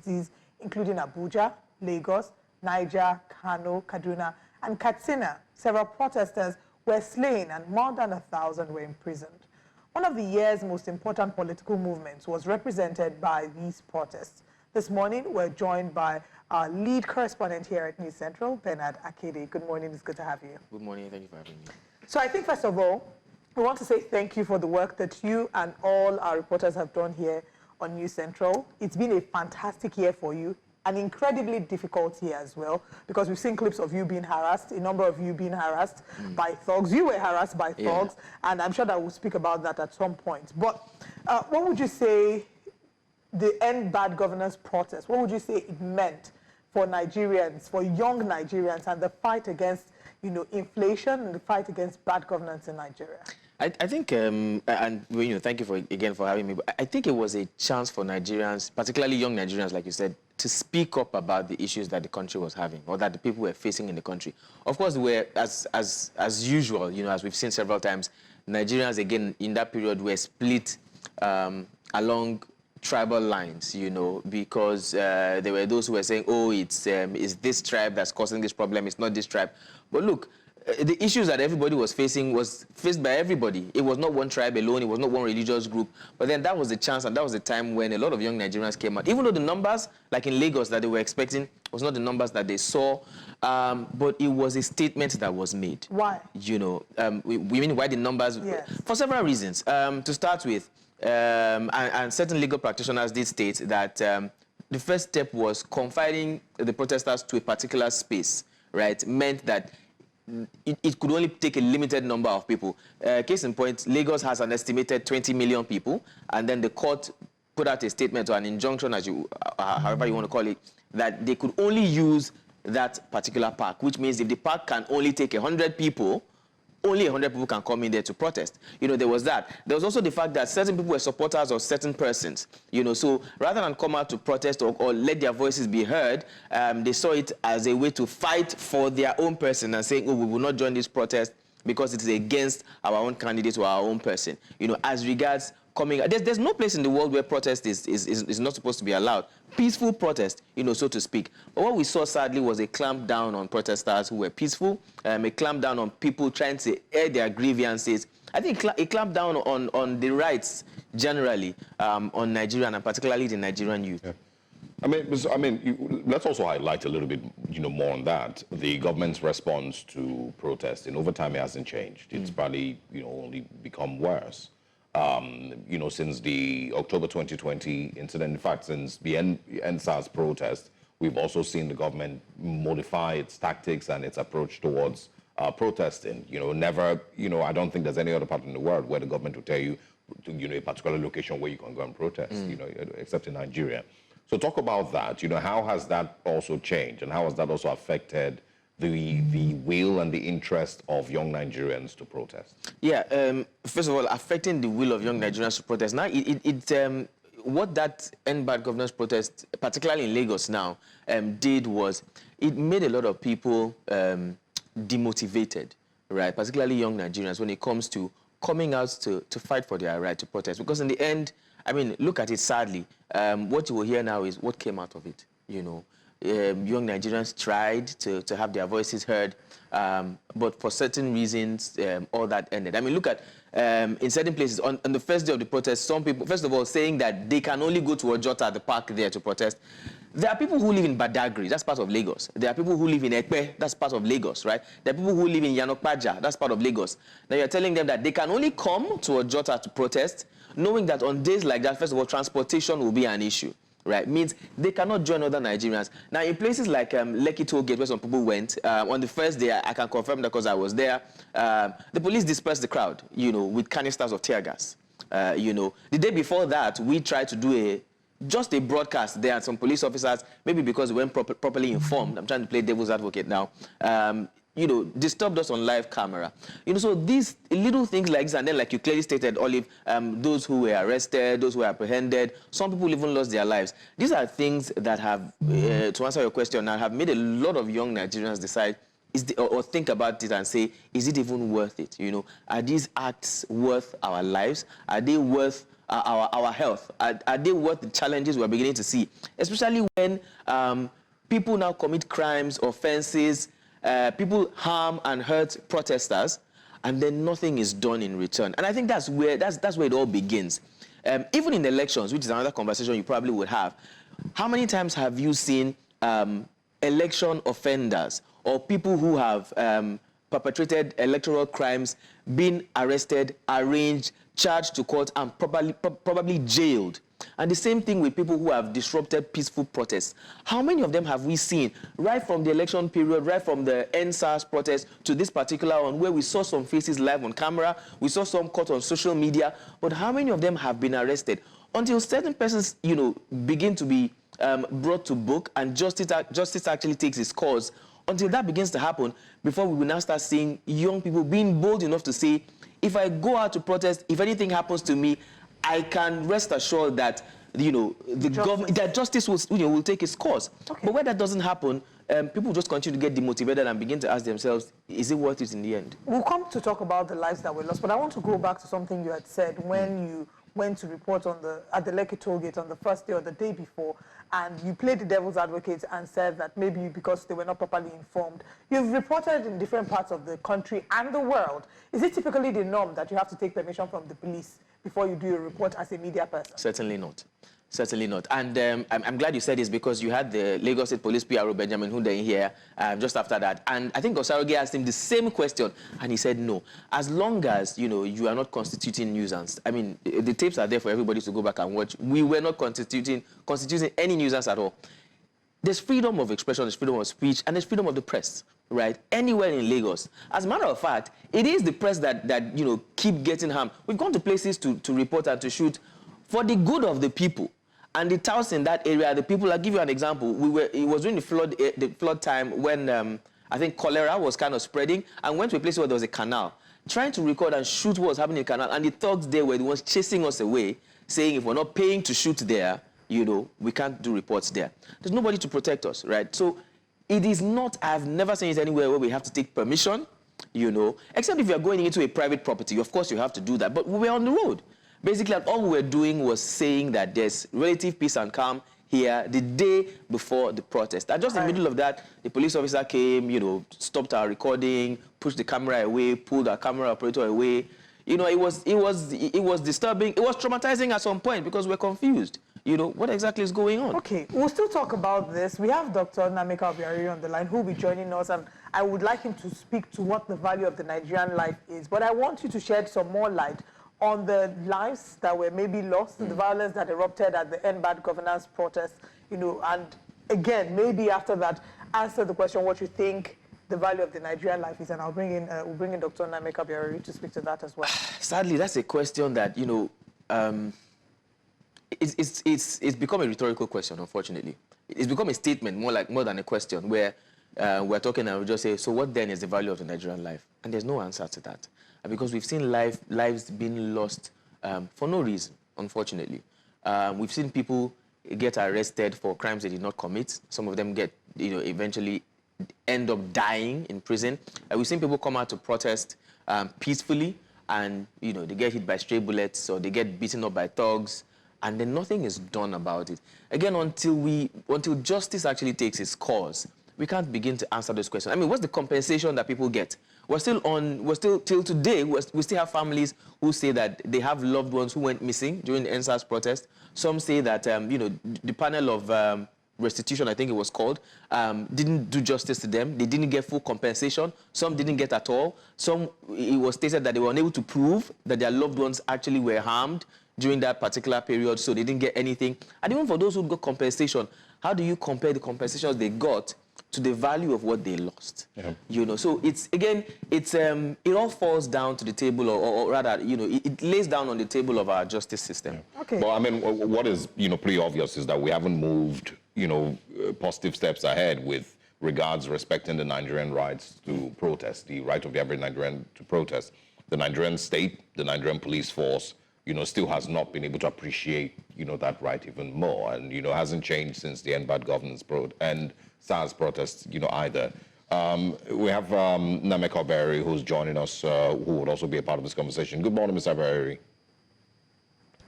cities, including Abuja, Lagos, Niger, Kano, Kaduna, and Katsina. Several protesters were slain and more than 1,000 were imprisoned. One of the year's most important political movements was represented by these protests. This morning, we're joined by our lead correspondent here at News Central, Benard Akede. Good morning, it's good to have you. Good morning, thank you for having me. So I think, first of all, we want to say thank you for the work that you and all our reporters have done here on News Central. It's been a fantastic year for you, an incredibly difficult year as well, because we've seen clips of you being harassed, a number of you being harassed by thugs. You were harassed by thugs, and I'm sure that we'll speak about that at some point. But what would you say the End Bad Governance protest, what would you say it meant for Nigerians, for young Nigerians, and the fight against, inflation and the fight against bad governance in Nigeria? I think, and thank you again for having me. But I think it was a chance for Nigerians, particularly young Nigerians, like you said, to speak up about the issues that the country was having, or that the people were facing in the country. Of course, we're as usual, as we've seen several times, Nigerians again in that period were split along tribal lines, because there were those who were saying, oh, it's this tribe that's causing this problem, it's not this tribe. But look, the issues that everybody was facing was faced by everybody. It was not one tribe alone, it was not one religious group. But then that was the chance and that was the time when a lot of young Nigerians came out. Even though the numbers, like in Lagos, that they were expecting was not the numbers that they saw, but it was a statement that was made. Why? We mean why the numbers? Yes. For several reasons. To start with, and certain legal practitioners did state that the first step was confining the protesters to a particular space, right? Meant that it could only take a limited number of people. Case in point, Lagos has an estimated 20 million people, and then the court put out a statement or an injunction, however you want to call it, that they could only use that particular park, which means if the park can only take 100 people, only 100 people can come in there to protest. There was that. There was also the fact that certain people were supporters of certain persons. So rather than come out to protest or let their voices be heard, they saw it as a way to fight for their own person and saying, oh, we will not join this protest because it is against our own candidate or our own person. As regards coming, there's no place in the world where protest is not supposed to be allowed. Peaceful protest, so to speak. But what we saw, sadly, was a clamp down on protesters who were peaceful, a clamp down on people trying to air their grievances. I think a clamp down on the rights generally on Nigerian and particularly the Nigerian youth. Yeah. Let's also highlight a little bit, more on that. The government's response to protest over time, it hasn't changed. It's probably, only become worse. Since the October 2020 incident, in fact, since the NSAS protest, we've also seen the government modify its tactics and its approach towards protesting. I don't think there's any other part in the world where the government will tell you, a particular location where you can go and protest, except in Nigeria. So talk about that. How has that also changed, and how has that also affected the will and the interest of young Nigerians to protest? Yeah, first of all, affecting the will of young Nigerians to protest. Now, what that End Bad Governance protest, particularly in Lagos now, did was it made a lot of people demotivated, right? Particularly young Nigerians when it comes to coming out to fight for their right to protest. Because in the end, look at it sadly, what you will hear now is what came out of it, young Nigerians tried to have their voices heard, but for certain reasons, all that ended. Look at, in certain places, on the first day of the protest, some people, first of all, saying that they can only go to Ojota, the park there, to protest. There are people who live in Badagry, that's part of Lagos. There are people who live in Ekpe, that's part of Lagos, right? There are people who live in Yanokpaja, that's part of Lagos. Now you're telling them that they can only come to Ojota to protest, knowing that on days like that, first of all, transportation will be an issue. Right, means they cannot join other Nigerians. Now, in places like Lekki Toll Gate, where some people went, on the first day, I can confirm that because I was there, the police dispersed the crowd, with canisters of tear gas. The day before that, we tried to do just a broadcast there, and some police officers, maybe because we weren't properly informed, I'm trying to play devil's advocate now, disturbed us on live camera. So these little things like this, and then like you clearly stated, Olive, those who were arrested, those who were apprehended, some people even lost their lives. These are things that have, to answer your question now, have made a lot of young Nigerians decide, or think about it and say, is it even worth it? Are these acts worth our lives? Are they worth our health? Are they worth the challenges we're beginning to see? Especially when people now commit crimes, offenses, people harm and hurt protesters, and then nothing is done in return. And I think that's where it all begins. Even in elections, which is another conversation you probably would have, how many times have you seen election offenders or people who have perpetrated electoral crimes being arrested, arraigned, charged to court, and probably jailed? And the same thing with people who have disrupted peaceful protests. How many of them have we seen, right from the election period, right from the NSAS protest to this particular one, where we saw some faces live on camera, we saw some caught on social media, but how many of them have been arrested? Until certain persons, begin to be brought to book and justice actually takes its course, until that begins to happen, before we will now start seeing young people being bold enough to say, if I go out to protest, if anything happens to me, I can rest assured that, that justice will take its course. Okay. But where that doesn't happen, people just continue to get demotivated and begin to ask themselves, is it worth it in the end? We'll come to talk about the lives that were lost, but I want to go back to something you had said when you went to report at the Lekki toll gate on the first day or the day before, and you played the devil's advocate and said that maybe because they were not properly informed. You've reported in different parts of the country and the world. Is it typically the norm that you have to take permission from the police before you do a report as a media person? Certainly not. Certainly not. And I'm glad you said this, because you had the Lagos State Police PRO, Benjamin Hunde, in here just after that. And I think Osaroge asked him the same question, and he said no. As long as, you are not constituting nuisance. I mean, the tapes are there for everybody to go back and watch. We were not constituting any nuisance at all. There's freedom of expression, there's freedom of speech, and there's freedom of the press, right? Anywhere in Lagos. As a matter of fact, it is the press that keep getting harmed. We've gone to places to report and to shoot for the good of the people. And the towns in that area, the people, I'll give you an example. It was during the flood time when I think cholera was kind of spreading, and went to a place where there was a canal, trying to record and shoot what was happening in the canal. And the thugs there were the ones chasing us away, saying if we're not paying to shoot there, we can't do reports there. There's nobody to protect us, right? So it is not, I've never seen it anywhere where we have to take permission, except if you're going into a private property. Of course, you have to do that. But we were on the road. Basically, all we were doing was saying that there's relative peace and calm here the day before the protest. And just in the middle of that, the police officer came, stopped our recording, pushed the camera away, pulled our camera operator away. It was disturbing. It was traumatizing at some point because we're confused. What exactly is going on? Okay, we'll still talk about this. We have Dr. Nnameka Obioriri on the line who will be joining us, and I would like him to speak to what the value of the Nigerian life is. But I want you to shed some more light on the lives that were maybe lost, the violence that erupted at the End Bad Governance protest, and again, maybe after that, answer the question what you think the value of the Nigerian life is, and we'll bring in Dr. Nnameka Obioriri to speak to that as well. Sadly, that's a question that, it's become a rhetorical question, unfortunately. It's become a statement more than a question, where we're talking and we just say, so what then is the value of the Nigerian life? And there's no answer to that. Because we've seen lives being lost for no reason, unfortunately. We've seen people get arrested for crimes they did not commit. Some of them eventually end up dying in prison. We've seen people come out to protest peacefully, and they get hit by stray bullets, or they get beaten up by thugs, and then nothing is done about it. Again, until justice actually takes its course, we can't begin to answer those questions. I mean, what's the compensation that people get? Till today, we still have families who say that they have loved ones who went missing during the NSAS protest. Some say that, the panel of restitution, I think it was called, didn't do justice to them. They didn't get full compensation. Some didn't get at all. Some, it was stated that they were unable to prove that their loved ones actually were harmed during that particular period, so they didn't get anything. And even for those who got compensation, how do you compare the compensations they got to the value of what they lost? Yeah. So it all falls down to the table, or rather, it lays down on the table of our justice system. Yeah. Okay. Well, I mean, what is, pretty obvious is that we haven't moved, positive steps ahead with regards respecting the Nigerian rights to protest, the right of the average Nigerian to protest. The Nigerian state, the Nigerian police force, still has not been able to appreciate, that right even more, and, hasn't changed since the End Bad Governance and SARS protests, either. We have Nnameka Obioriri, who's joining us, who would also be a part of this conversation. Good morning, Mr. Obioriri.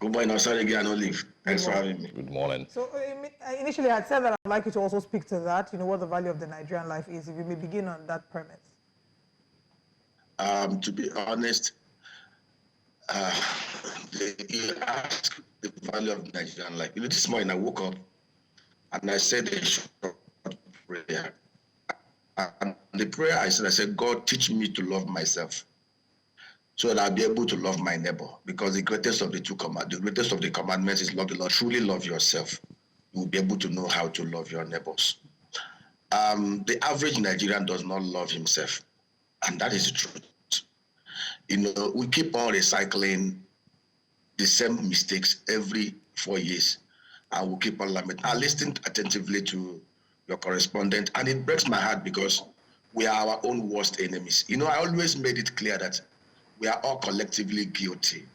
Good morning. I'm sorry again, no leave. Thanks for having me. Good morning. So initially I had said that I'd like you to also speak to that, what the value of the Nigerian life is, if you may begin on that premise. To be honest, you ask the value of Nigerian life. This morning I woke up and I said a short prayer. And the prayer I said, God, teach me to love myself so that I'll be able to love my neighbor. Because the greatest of the commandments is love the Lord. Truly love yourself. You will be able to know how to love your neighbors. The average Nigerian does not love himself. And that is the truth. We keep on recycling the same mistakes every 4 years. And we'll keep on lamenting. I listened attentively to your correspondent, and it breaks my heart because we are our own worst enemies. I always made it clear that we are all collectively guilty.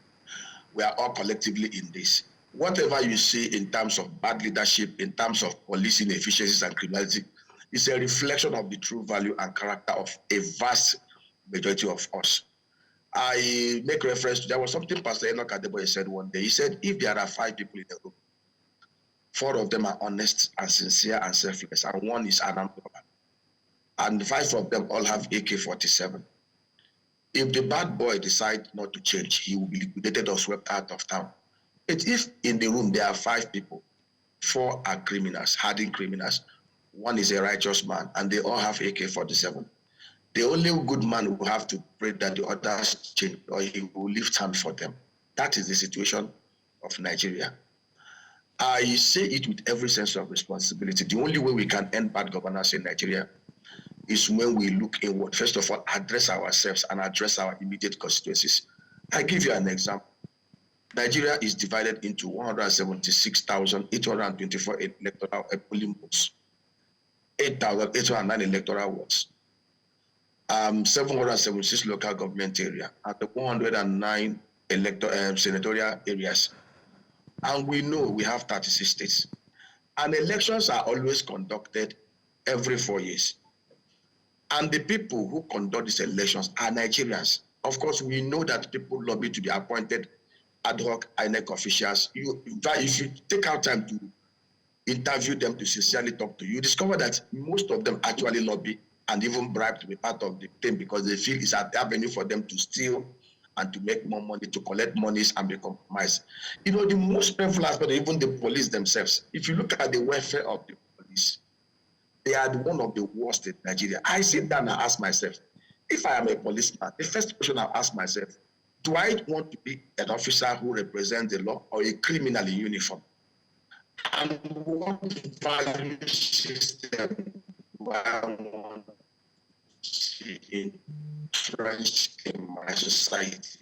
We are all collectively in this. Whatever you see in terms of bad leadership, in terms of policing efficiencies and criminality, is a reflection of the true value and character of a vast majority of us. I make reference to, there was something Pastor Benard Akede said one day. He said, if there are 5 people in the room, 4 of them are honest and sincere and selfless, and 1 is an armed robber. And 5 of them all have AK-47. If the bad boy decides not to change, he will be liquidated or swept out of town. But if in the room there are 5 people, 4 are criminals, hardened criminals, 1 is a righteous man, and they all have AK-47. The only good man will have to pray that the others change, or he will lift hand for them. That is the situation of Nigeria. I say it with every sense of responsibility. The only way we can end bad governance in Nigeria is when we look inward. First of all, address ourselves and address our immediate constituencies. I give you an example. Nigeria is divided into 176,824 electoral polling booths, 8,809 electoral wards, 776 local government area, and 109 senatorial areas. And we know we have 36 states. And elections are always conducted every 4 years. And the people who conduct these elections are Nigerians. Of course, we know that people lobby to be appointed ad hoc INEC officials. If you take out time to interview them, to sincerely talk to you, you discover that most of them actually lobby and even bribe to be part of the team because they feel it's an avenue for them to steal and to make more money, to collect monies and be compromised. The most painful aspect, even the police themselves, if you look at the welfare of the police, they are one of the worst in Nigeria. I sit down and ask myself, if I am a policeman, the first question I'll ask myself, do I want to be an officer who represents the law or a criminal in uniform? And what value system do I want to see entrenched in my society?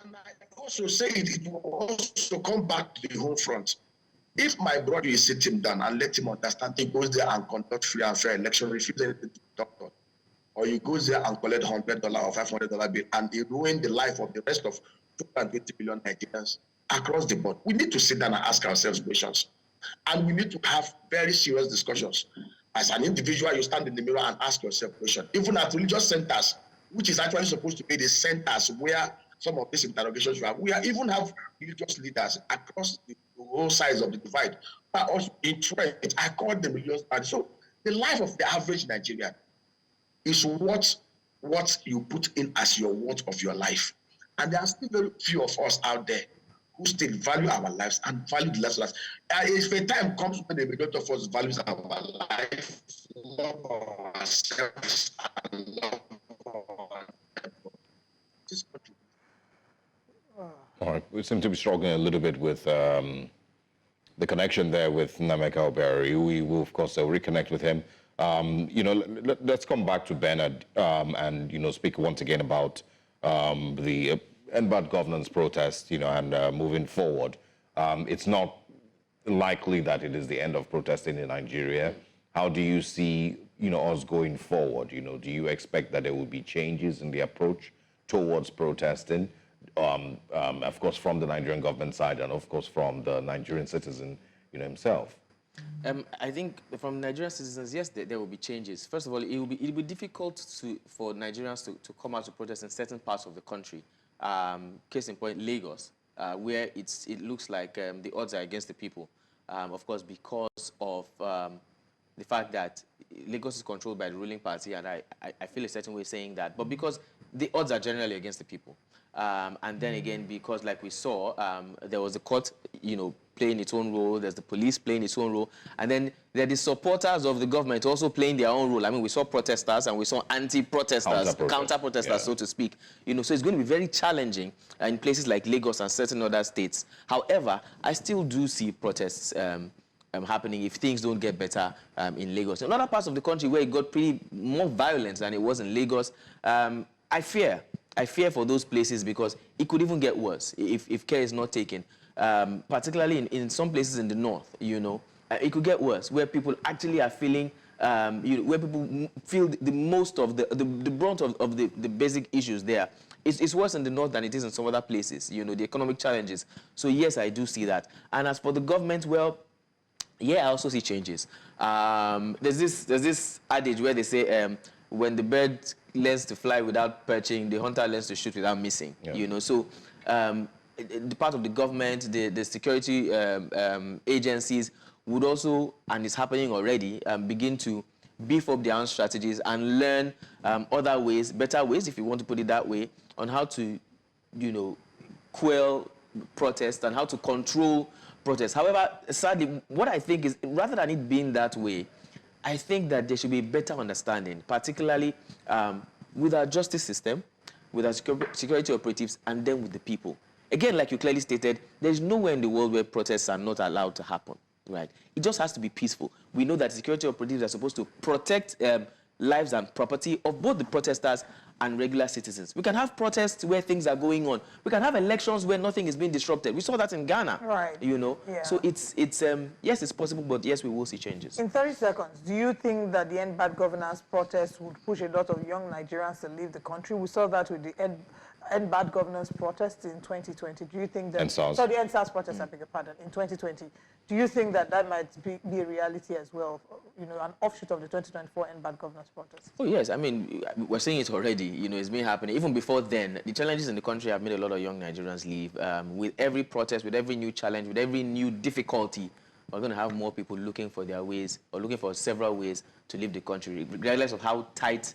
And I also say it will also come back to the home front. If my brother, you sit him down and let him understand, he goes there and conduct free and fair election, refuse anything to doctor, or he goes there and collect $100 or $500 bill, and he ruin the life of the rest of 220 million Nigerians across the board. We need to sit down and ask ourselves questions, and we need to have very serious discussions. As an individual, you stand in the mirror and ask yourself questions. Even at religious centers, which is actually supposed to be the centers where some of these interrogations you have, we even have religious leaders across the whole sides of the divide, but also entrenched. I call them religious parties. So the life of the average Nigerian is what you put in as your worth of your life. And there are still very few of us out there who still value our lives and value the lives of us. If a time comes when the majority of us values our life, love ourselves, and love our this country. All right, we seem to be struggling a little bit with the connection there with Nnameka Obiari. We will, of course, reconnect with him. Let's come back to Benard and, speak once again about the NBAT governance protest, and moving forward. It's not likely that it is the end of protesting in Nigeria. How do you see, us going forward? Do you expect that there will be changes in the approach towards protesting? Of course, from the Nigerian government side, and of course from the Nigerian citizen, himself. I think from Nigerian citizens, yes, there will be changes. First of all, it will be difficult for Nigerians to come out to protest in certain parts of the country. Case in point, Lagos. where it looks like the odds are against the people. Of course, because of the fact that Lagos is controlled by the ruling party, and I feel a certain way saying that, but because the odds are generally against the people. And then again, because like we saw, there was the court, playing its own role, there's the police playing its own role, and then there are the supporters of the government also playing their own role. I mean, we saw protesters and we saw anti-protesters, counter-protesters, so to speak. So it's going to be very challenging in places like Lagos and certain other states. However, I still do see protests happening if things don't get better in Lagos. In other parts of the country where it got pretty more violent than it was in Lagos, I fear for those places because it could even get worse if care is not taken. Particularly in some places in the north, it could get worse where people actually are feeling, where people feel the most of the brunt of the basic issues there. It's worse in the north than it is in some other places, the economic challenges. So yes, I do see that. And as for the government, well, yeah, I also see changes. There's this adage where they say when the bird learns to fly without perching, the hunter learns to shoot without missing. Yeah. So the part of the government, the security agencies would also, and it's happening already, begin to beef up their own strategies and learn other ways, better ways, if you want to put it that way, on how to, quell protests and how to control protests. However, sadly, what I think is, rather than it being that way, I think that there should be better understanding, particularly with our justice system, with our security operatives, and then with the people. Again, like you clearly stated, there's nowhere in the world where protests are not allowed to happen, right? It just has to be peaceful. We know that security operatives are supposed to protect lives and property of both the protesters and regular citizens. We can have protests where things are going on. We can have elections where nothing is being disrupted. We saw that in Ghana, right? Yeah. So it's yes, it's possible, but yes, we will see changes. In 30 seconds, do you think that the End Bad Governance protest would push a lot of young Nigerians to leave the country? We saw that with the End Bad Governance protest in 2020. Do you think that... So the End SARS protest, I beg your pardon, in 2020. Do you think that might be a reality as well, an offshoot of the 2024 End Bad Governance protest? Oh, yes. I mean, we're seeing it already. It's been happening. Even before then, the challenges in the country have made a lot of young Nigerians leave. With every protest, with every new challenge, with every new difficulty, we're going to have more people looking for their ways, or looking for several ways to leave the country, regardless of how tight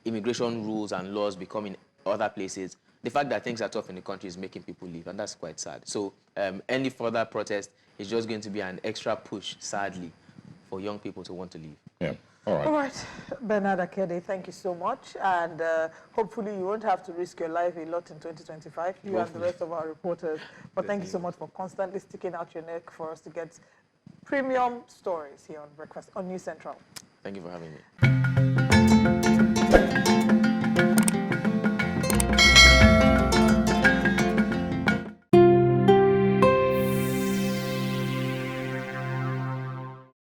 immigration rules and laws become in other places. The fact that things are tough in the country is making people leave, and that's quite sad. So any further protest is just going to be an extra push, sadly, for young people to want to leave. Yeah. All right. Benard Akede, thank you so much. And hopefully you won't have to risk your life a lot in 2025, you and the rest of our reporters. But thank you so much for constantly sticking out your neck for us to get premium stories here on Breakfast on News Central. Thank you for having me.